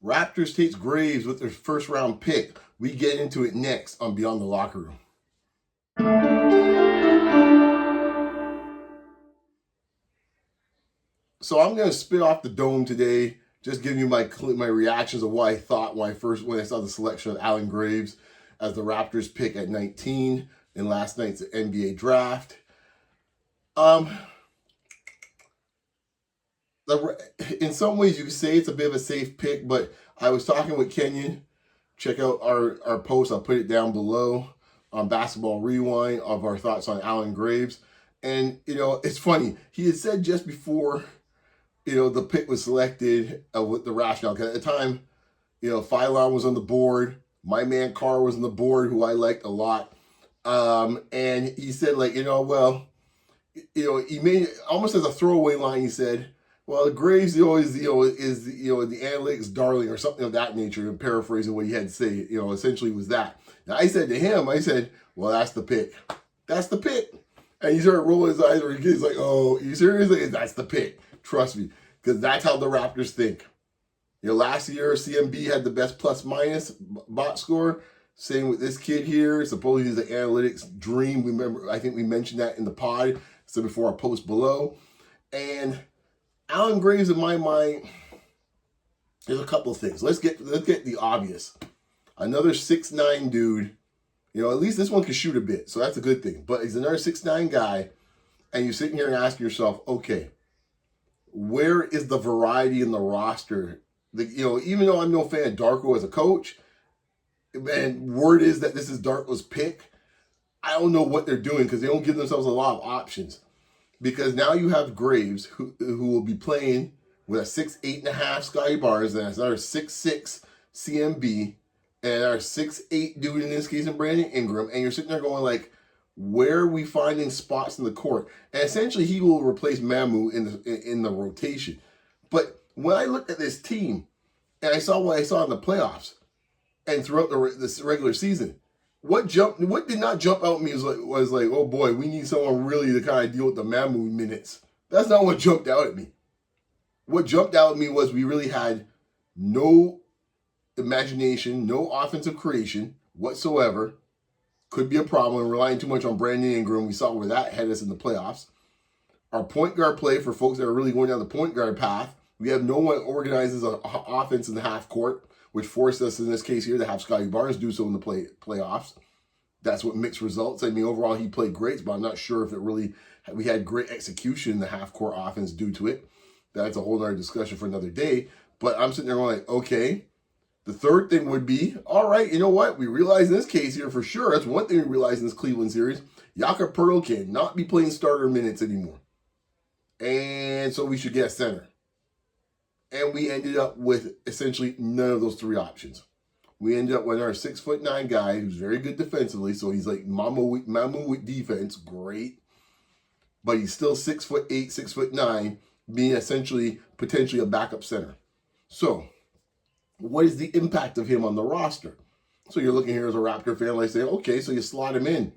Raptors takes Graves with their first round pick. We get into it next on Beyond the Locker Room. So I'm going to spit off the dome today, just giving you my reactions of what I thought when I saw the selection of Allen Graves as the Raptors pick at 19 in last night's NBA draft. In some ways, you could say it's a bit of a safe pick, but I was talking with Kenyon. Check out our post. I'll put it down below on Basketball Rewind of our thoughts on Allen Graves. And, it's funny. He had said just before, the pick was selected with the rationale. Because at the time, Phylon was on the board. My man Carr was on the board, who I liked a lot. And he said, he made it almost as a throwaway line. He said, well, Graves is the analytics darling or something of that nature, and paraphrasing what he had to say, essentially was that. Now, I said to him, well, that's the pick. That's the pick. And he started rolling his eyes, or he's like, oh, you seriously? That's the pick. Trust me, because that's how the Raptors think. Last year, CMB had the best plus-minus box score. Same with this kid here. Supposedly he's the analytics dream. I think we mentioned that in the pod, so before our post below. And Allen Graves, in my mind, there's a couple of things. Let's get the obvious. Another 6'9" dude. At least this one can shoot a bit, so that's a good thing. But he's another 6'9" guy, and you're sitting here and asking yourself, okay, where is the variety in the roster? Even though I'm no fan of Darko as a coach, and word is that this is Darko's pick, I don't know what they're doing because they don't give themselves a lot of options. Because now you have Graves, who will be playing with a 6'8.5" Scotty Barnes, and another 6'6" CMB, and our 6'8" dude in this case, in Brandon Ingram, and you're sitting there going where are we finding spots in the court? And essentially, he will replace Mamu in the rotation. But when I looked at this team, and I saw what I saw in the playoffs, and throughout this regular season, what did not jump out at me was like, oh boy, we need someone really to kind of deal with the Mamu minutes. That's not what jumped out at me. What jumped out at me was we really had no imagination, no offensive creation whatsoever. Could be a problem. Relying too much on Brandon Ingram. We saw where that had us in the playoffs. Our point guard play, for folks that are really going down the point guard path, we have no one organizes an offense in the half court, which forced us in this case here to have Scotty Barnes do so in the playoffs. That's what mixed results. Overall he played great, but I'm not sure if we had great execution in the half-court offense due to it. That's a whole other discussion for another day. But I'm sitting there going okay. The third thing would be, all right, you know what? We realize in this case here for sure, that's one thing we realize in this Cleveland series, Jakob Poeltl cannot be playing starter minutes anymore. And so we should get a center. And we ended up with essentially none of those three options. We ended up with our 6'9" guy who's very good defensively. So he's like Mamu with defense, great. But he's still 6'8", 6'9", being essentially potentially a backup center. So what is the impact of him on the roster? So you're looking here as a Raptor fan, say, okay, so you slot him in.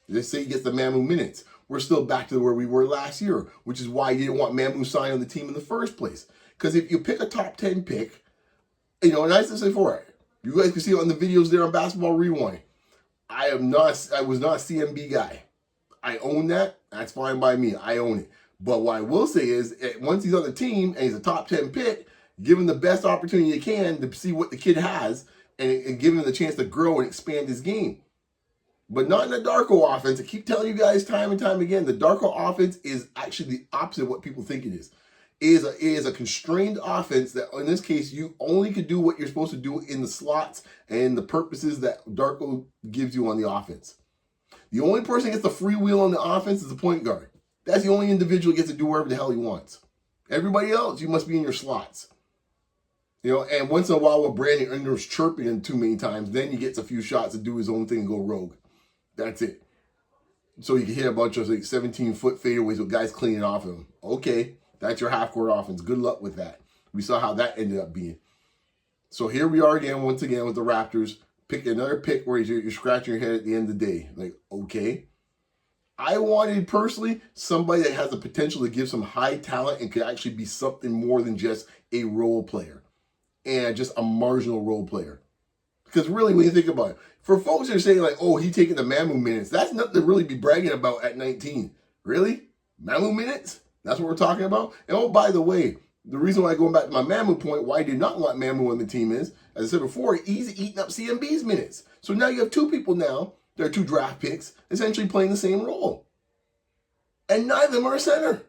Let's say he gets the Mamu minutes. We're still back to where we were last year, which is why you didn't want Mamu signed on the team in the first place. Because if you pick a top 10 pick, and I said before, you guys can see it on the videos there on Basketball Rewind. I was not a CMB guy. I own that. That's fine by me. I own it. But what I will say is, once he's on the team and he's a top 10 pick, give him the best opportunity you can to see what the kid has and give him the chance to grow and expand his game. But not in the Darko offense. I keep telling you guys time and time again, the Darko offense is actually the opposite of what people think it is. It is a constrained offense that, in this case, you only can do what you're supposed to do in the slots and the purposes that Darko gives you on the offense. The only person that gets the free wheel on the offense is the point guard. That's the only individual that gets to do whatever the hell he wants. Everybody else, you must be in your slots. And once in a while, when Brandon Ingram's chirping him too many times, then he gets a few shots to do his own thing and go rogue. That's it. So you can hit a bunch of 17-foot fadeaways with guys cleaning off him. Okay. That's your half-court offense. Good luck with that. We saw how that ended up being. So here we are again, once again, with the Raptors. Pick another pick where you're scratching your head at the end of the day. Okay. I wanted, personally, somebody that has the potential to give some high talent and could actually be something more than just a role player. and just a marginal role player. Because really, when you think about it, for folks that are saying like, oh, he taking the Mamu minutes, that's nothing to really be bragging about at 19. Really? Mamu minutes? That's what we're talking about? And oh, by the way, the reason why going back to my Mamu point, why I did not want Mamu on the team is, as I said before, he's eating up CMB's minutes. So now you have two people now, there are two draft picks, essentially playing the same role. And neither of them are a center.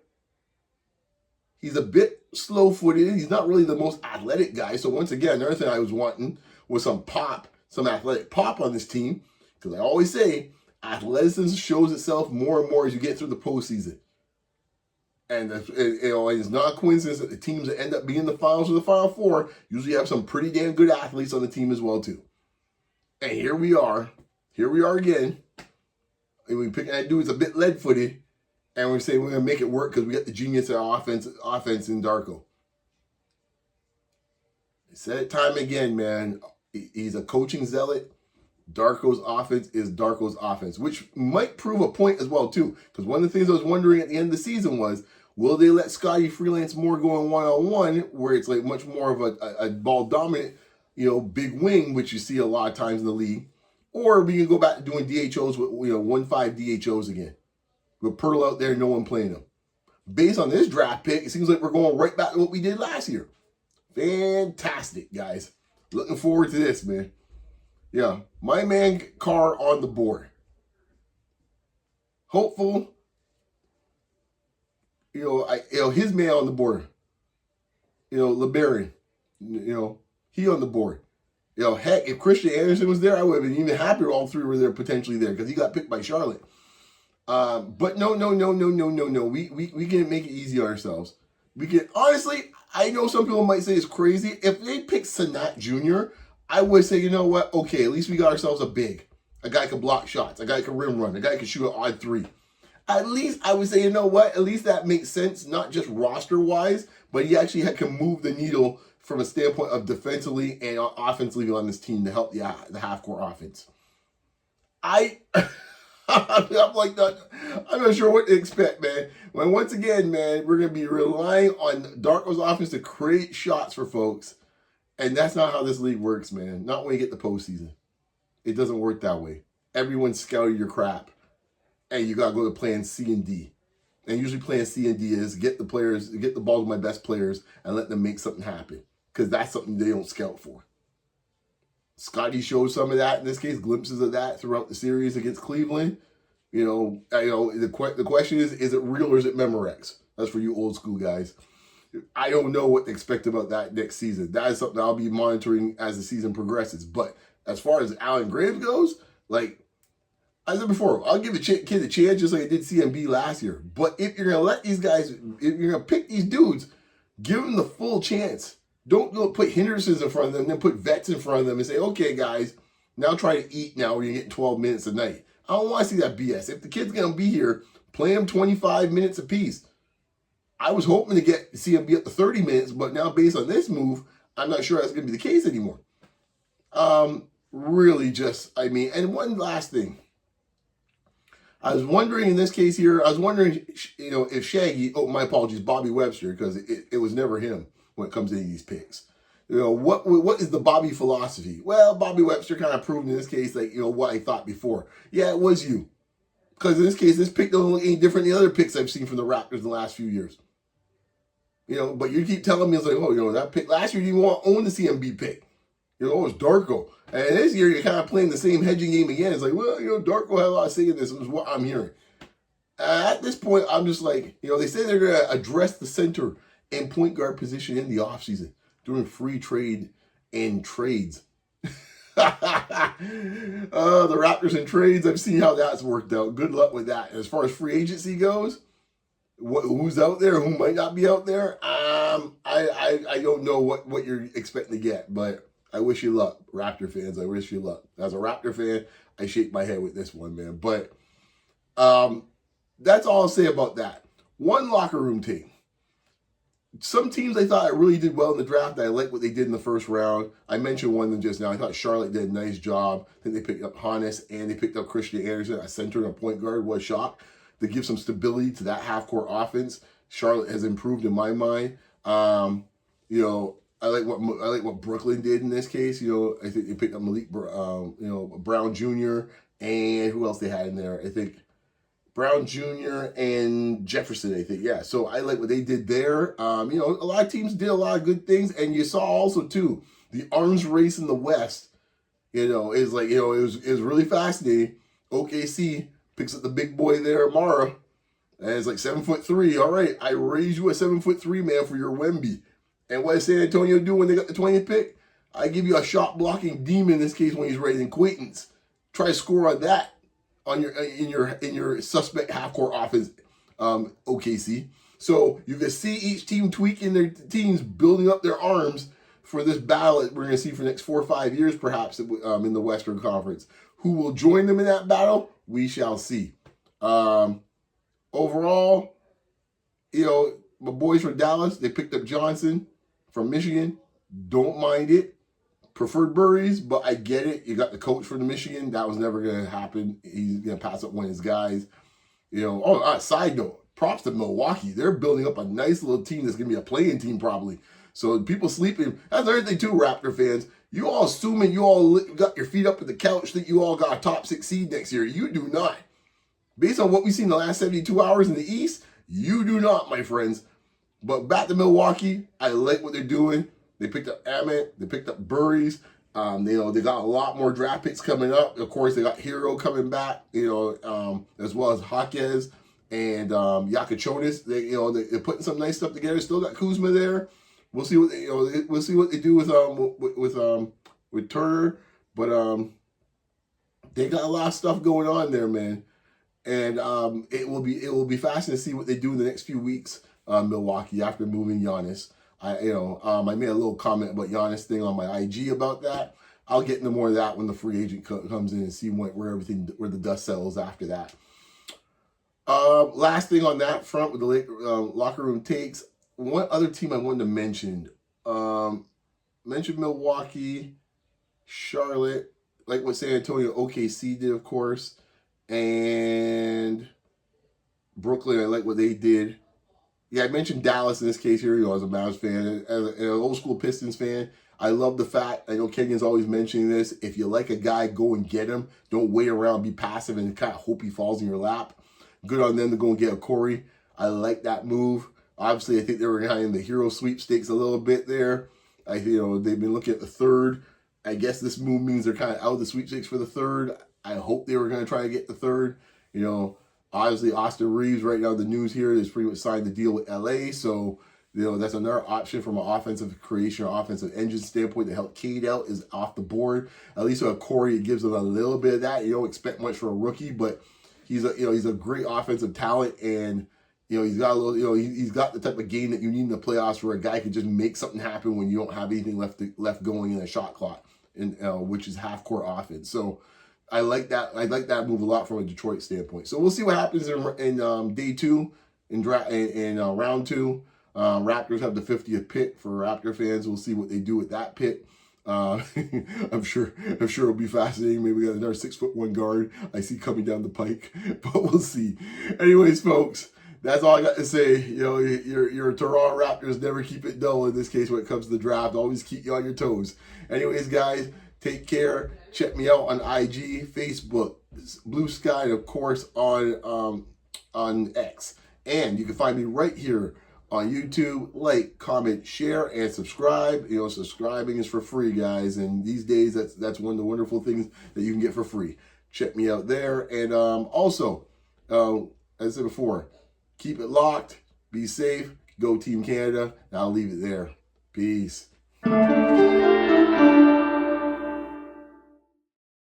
He's a bit slow-footed. He's not really the most athletic guy. So once again, another thing I was wanting was some pop, some athletic pop on this team. Because I always say, athleticism shows itself more and more as you get through the postseason. And it's not a coincidence that the teams that end up being in the finals or the Final Four usually have some pretty damn good athletes on the team as well, too. And here we are. Here we are again. And we pick that dude that's a bit lead-footed. And we're saying we're going to make it work because we got the genius of offense in Darko. I said it time again, man. He's a coaching zealot. Darko's offense is Darko's offense, which might prove a point as well, too. Because one of the things I was wondering at the end of the season was, will they let Scotty freelance more going one-on-one, where it's like much more of a ball-dominant, big wing, which you see a lot of times in the league. Or we can go back to doing DHOs with, 1-5 DHOs again. With Pearl out there, no one playing them. Based on this draft pick, it seems like we're going right back to what we did last year. Fantastic, guys. Looking forward to this, man. Yeah, my man Carr on the board. Hopeful. His man on the board. LeBaron. He on the board. Heck, if Christian Anderson was there, I would have been even happier all three were there, potentially there, because he got picked by Charlotte. But no. We can make it easy on ourselves. We can, honestly, I know some people might say it's crazy. If they pick Sanat Jr., I would say, you know what? Okay, at least we got ourselves a big. A guy can block shots. A guy can rim run. A guy can shoot an odd three. At least I would say, you know what? At least that makes sense, not just roster-wise, but he actually can move the needle from a standpoint of defensively and offensively on this team to help the half-court offense. I'm like, I'm not sure what to expect, man. When once again, man, we're going to be relying on Darko's offense to create shots for folks. And that's not how this league works, man. Not when you get the postseason. It doesn't work that way. Everyone's scouting your crap. And you got to go to plan C and D. And usually plan C and D is get the ball to my best players and let them make something happen. Because that's something they don't scout for. Scotty showed some of that, in this case, glimpses of that throughout the series against Cleveland. The question is it real or is it Memorex? That's for you old school guys. I don't know what to expect about that next season. That is something I'll be monitoring as the season progresses. But as far as Allen Graves goes, like I said before, I'll give a kid a chance just like I did CMB last year. But if you're going to let these guys, if you're going to pick these dudes, give them the full chance. Don't put Hendersons in front of them, then put vets in front of them and say, okay, guys, now try to eat now when you're getting 12 minutes a night. I don't want to see that BS. If the kid's going to be here, play them 25 minutes apiece. I was hoping to see him be up to 30 minutes, but now based on this move, I'm not sure that's going to be the case anymore. Really just, and one last thing. I was wondering in this case here, if Shaggy, my apologies, Bobby Webster, because it was never him when it comes to these picks. What is the Bobby philosophy? Well, Bobby Webster kind of proved in this case, what I thought before. Yeah, it was you. Because in this case, this pick doesn't look any different than the other picks I've seen from the Raptors in the last few years. But you keep telling me, it's like, that pick last year you didn't want to own the CMB pick. It was Darko. And this year you're kind of playing the same hedging game again. It's like, well, Darko had a lot of say in this. Is what I'm hearing. At this point, I'm just like, they say they're going to address the center and point guard position in the offseason, doing free trade and trades. The Raptors and trades, I've seen how that's worked out. Good luck with that. As far as free agency goes, who's out there, who might not be out there, I don't know what you're expecting to get, but I wish you luck, Raptor fans. I wish you luck. As a Raptor fan, I shake my head with this one, man. But that's all I'll say about that. One locker room team. Some teams I thought really did well in the draft. I like what they did in the first round. I mentioned one of them just now. I thought Charlotte did a nice job. I think they picked up Hannes and they picked up Christian Anderson, a center and a point guard. Was shocked to give some stability to that half-court offense. Charlotte has improved in my mind. I like what Brooklyn did in this case. I think they picked up Malik, Brown Jr. and who else they had in there? I think Brown Jr. and Jefferson. I think, yeah. So I like what they did there. A lot of teams did a lot of good things, and you saw also too the arms race in the West. Is like it was really fascinating. OKC picks up the big boy there, Mara, and it's like 7'3". All right, I raise you a 7'3" man for your Wemby. And what does San Antonio do when they got the 20th pick? I give you a shot blocking demon in this case when he's raising acquaintance. Try to score on that on in your suspect half court offense, OKC. So you can see each team tweaking their teams, building up their arms for this battle that we're going to see for the next 4 or 5 years, perhaps in the Western Conference. Who will join them in that battle? We shall see. Overall, my boys from Dallas, they picked up Johnson from Michigan. Don't mind it. Preferred Burries, but I get it. You got the coach from the Michigan. That was never going to happen. He's going to pass up one of his guys. Side note, props to Milwaukee. They're building up a nice little team that's going to be a playing team probably. So people sleeping. That's the other thing too, Raptor fans. You all assuming you all got your feet up at the couch, think you all got a top 6 seed next year. You do not. Based on what we've seen in the last 72 hours in the East, you do not, my friends. But back to Milwaukee, I like what they're doing. They picked up Ament. They picked up Burries. They got a lot more draft picks coming up. Of course, they got Hero coming back. As well as Jaquez and Yakachonis. They're putting some nice stuff together. Still got Kuzma there. We'll see what they do with Turner, but they got a lot of stuff going on there, man. And it will be fascinating to see what they do in the next few weeks, Milwaukee, after moving Giannis. I made a little comment about Giannis thing on my IG about that. I'll get into more of that when the free agent comes in and see where the dust settles after that. Last thing on that front with the locker room takes. One other team I wanted to mention. Mentioned Milwaukee, Charlotte, like what San Antonio, OKC did, of course, and Brooklyn. I like what they did. Yeah, I mentioned Dallas in this case here. As a Mavs fan, as an old school Pistons fan, I love the fact. I know Kenyon's always mentioning this. If you like a guy, go and get him. Don't wait around, be passive, and kind of hope he falls in your lap. Good on them to go and get a Corey. I like that move. Obviously, I think they were behind the hero sweepstakes a little bit there. They've been looking at the third. I guess this move means they're kind of out of the sweepstakes for the third. I hope they were going to try to get the third. Obviously, Austin Reeves, right now, the news here is pretty much signed the deal with LA. So, that's another option from an offensive creation or offensive engine standpoint to help Cade out is off the board. At least with Corey, it gives them a little bit of that. You don't expect much for a rookie, but he's a great offensive talent, and he's got a little, he's got the type of game that you need in the playoffs where a guy can just make something happen when you don't have anything left going in a shot clock, which is half court offense. So I like that. I like that move a lot from a Detroit standpoint. So we'll see what happens in day 2 in round 2. Raptors have the 50th pick for Raptor fans. We'll see what they do with that pick. I'm sure it'll be fascinating. Maybe we got another 6'1" guard I see coming down the pike, but we'll see. Anyways, folks. That's all I got to say. Your Toronto Raptors never keep it dull in this case when it comes to the draft. Always keep you on your toes. Anyways, guys, take care. Check me out on IG, Facebook, Blue Sky, and of course on X. And you can find me right here on YouTube. Like, comment, share, and subscribe. Subscribing is for free, guys. And these days, that's one of the wonderful things that you can get for free. Check me out there. And also, as I said before, keep it locked. Be safe. Go Team Canada. And I'll leave it there. Peace.